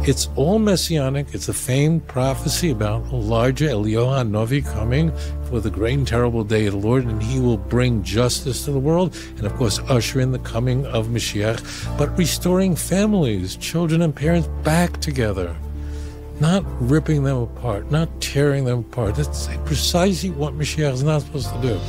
It's all messianic. It's a famed prophecy about Elijah, Eliyahu Novi coming for the great and terrible day of the Lord, and he will bring justice to the world, and of course usher in the coming of Mashiach, but restoring families, children and parents back together, not ripping them apart, not tearing them apart. That's precisely what Mashiach is not supposed to do.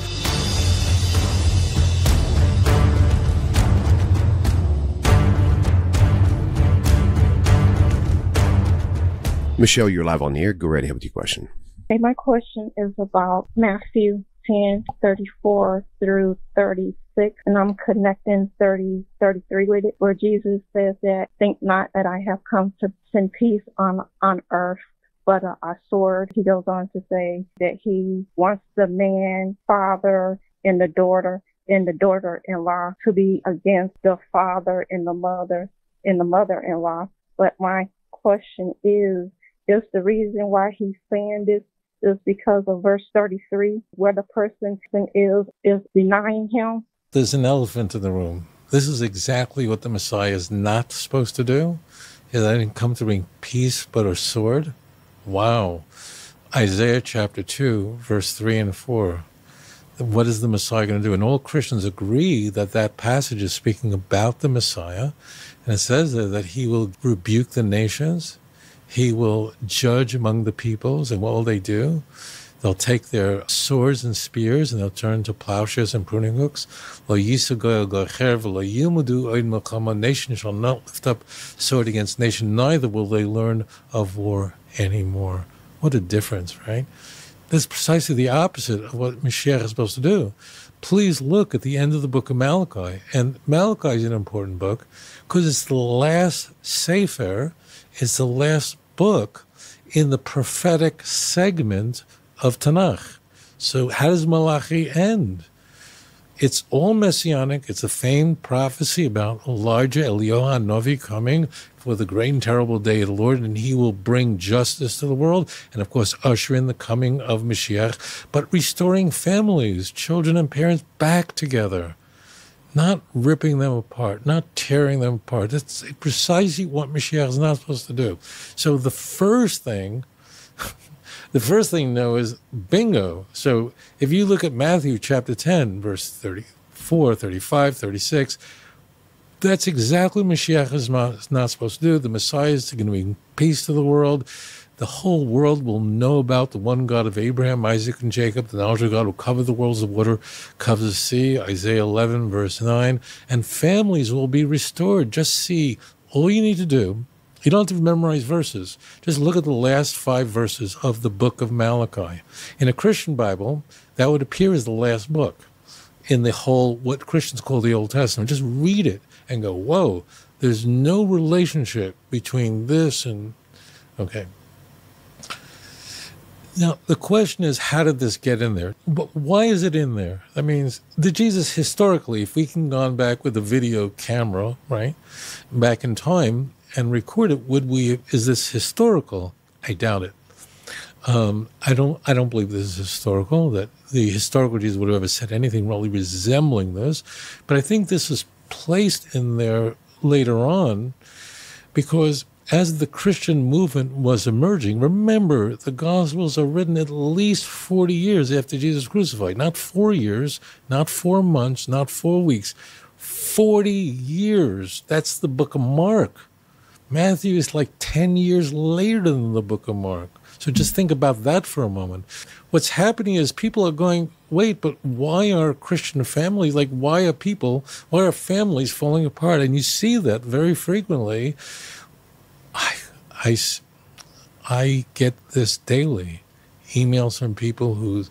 Michelle, you're live on the air. Go right ahead with your question. Hey, my question is about Matthew 10:34 through 36, and I'm connecting 33 with it, where Jesus says that, "Think not that I have come to send peace on earth, but a sword." He goes on to say that he wants the man, father, and the daughter-in-law to be against the father and the mother-in-law. But my question is the reason why he's saying this is because of verse 33, where the person is denying him? There's an elephant in the room. This is exactly what the Messiah is not supposed to do. I didn't come to bring peace but a sword. Wow. Isaiah chapter 2, verse 3 and 4. What is the Messiah going to do? And all Christians agree that that passage is speaking about the Messiah. And it says there that he will rebuke the nations. He will judge among the peoples. And what will they do? They'll take their swords and spears and they'll turn to plowshares and pruning hooks. Nation shall not lift up sword against nation, neither will they learn of war anymore. What a difference, right? That's precisely the opposite of what Mashiach is supposed to do. Please look at the end of the book of Malachi. And Malachi is an important book because it's the last sefer, it's the last book in the prophetic segment of Tanakh. So how does Malachi end? It's all messianic. It's a famed prophecy about Elijah, Eliyahu Novi coming for the great and terrible day of the Lord, and he will bring justice to the world, and of course usher in the coming of Mashiach, but restoring families, children and parents back together, not ripping them apart, not tearing them apart. That's precisely what Mashiach is not supposed to do. So the first thing though is bingo. So if you look at Matthew chapter 10, verse 34, 35, 36, that's exactly what Mashiach is not supposed to do. The Messiah is going to bring peace to the world. The whole world will know about the one God of Abraham, Isaac, and Jacob. The knowledge of God will cover the worlds of water, cover the sea, Isaiah 11, verse 9. And families will be restored. Just see, all you need to do, you don't have to memorize verses. Just look at the last 5 verses of the book of Malachi. In a Christian Bible, that would appear as the last book in the whole, what Christians call the Old Testament. Just read it and go, whoa, there's no relationship between this and, okay. Now, the question is, how did this get in there? But why is it in there? That means, did Jesus historically, if we can go back with a video camera, right, back in time and record it, is this historical? I doubt it. I don't believe this is historical, that the historical Jesus would have ever said anything really resembling this. But I think this is placed in there later on because as the Christian movement was emerging, remember, the Gospels are written at least 40 years after Jesus was crucified. Not 4 years, not 4 months, not 4 weeks. 40 years. That's the book of Mark. Matthew is like 10 years later than the book of Mark. So just think about that for a moment. What's happening is people are going, wait, but why are Christian families, why are families falling apart? And you see that very frequently. I get this daily, emails from people who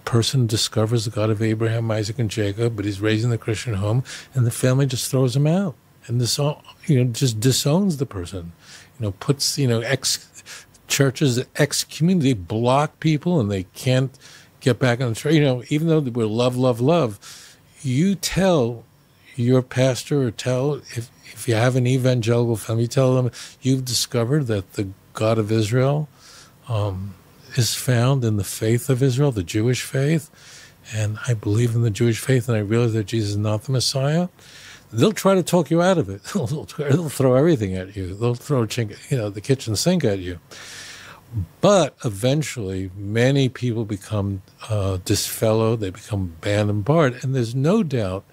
person discovers the God of Abraham, Isaac, and Jacob, but he's raising the Christian home, and the family just throws him out, and this just disowns the person, puts churches excommunicate, they block people, and they can't get back on the track. Even though we're love, you tell your pastor or tell if you have an evangelical family, you tell them you've discovered that the God of Israel is found in the faith of Israel, the Jewish faith, and I believe in the Jewish faith, and I realize that Jesus is not the Messiah. they'll try to talk you out of it. They'll throw everything at you. They'll throw the kitchen sink at you. But eventually, many people become disfellowed. They become banned and barred. And there's no doubt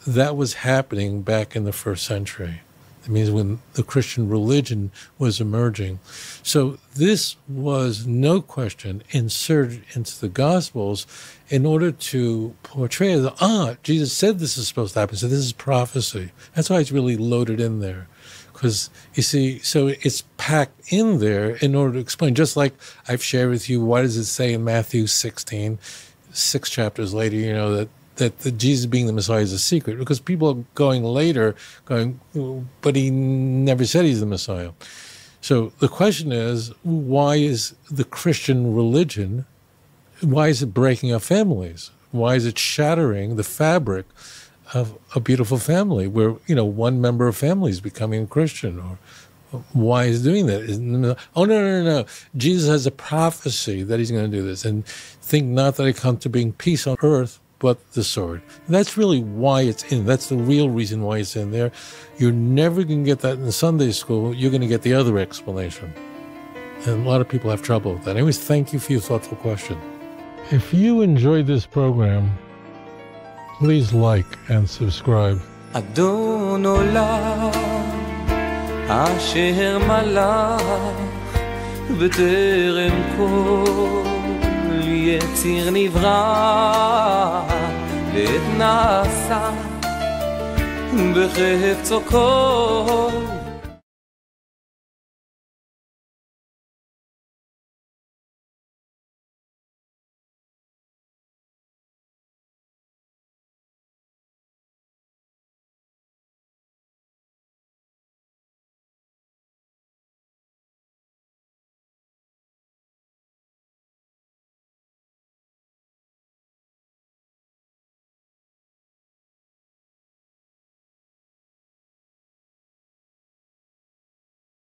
that was happening back in the first century. It means when the Christian religion was emerging. So this was, no question, inserted into the Gospels in order to portray that, Jesus said this is supposed to happen, so this is prophecy. That's why it's really loaded in there. Because, you see, so it's packed in there in order to explain, just like I've shared with you, what does it say in Matthew 16, 6 chapters later, that the Jesus being the Messiah is a secret, because people are going later, but he never said he's the Messiah. So the question is, why is the Christian religion, why is it breaking up families? Why is it shattering the fabric of a beautiful family where, one member of family is becoming a Christian? Or why is it doing that? Oh, no. Jesus has a prophecy that he's going to do this. And think not that I come to bring peace on earth, but the sword. And that's really why it's in. That's the real reason why it's in there. You're never going to get that in Sunday school. You're going to get the other explanation. And a lot of people have trouble with that. Anyways, thank you for your thoughtful question. If you enjoyed this program, please like and subscribe. אדון עולם אשר מלך בטרם כל יציר נברא ואת נעשה בחפצו כל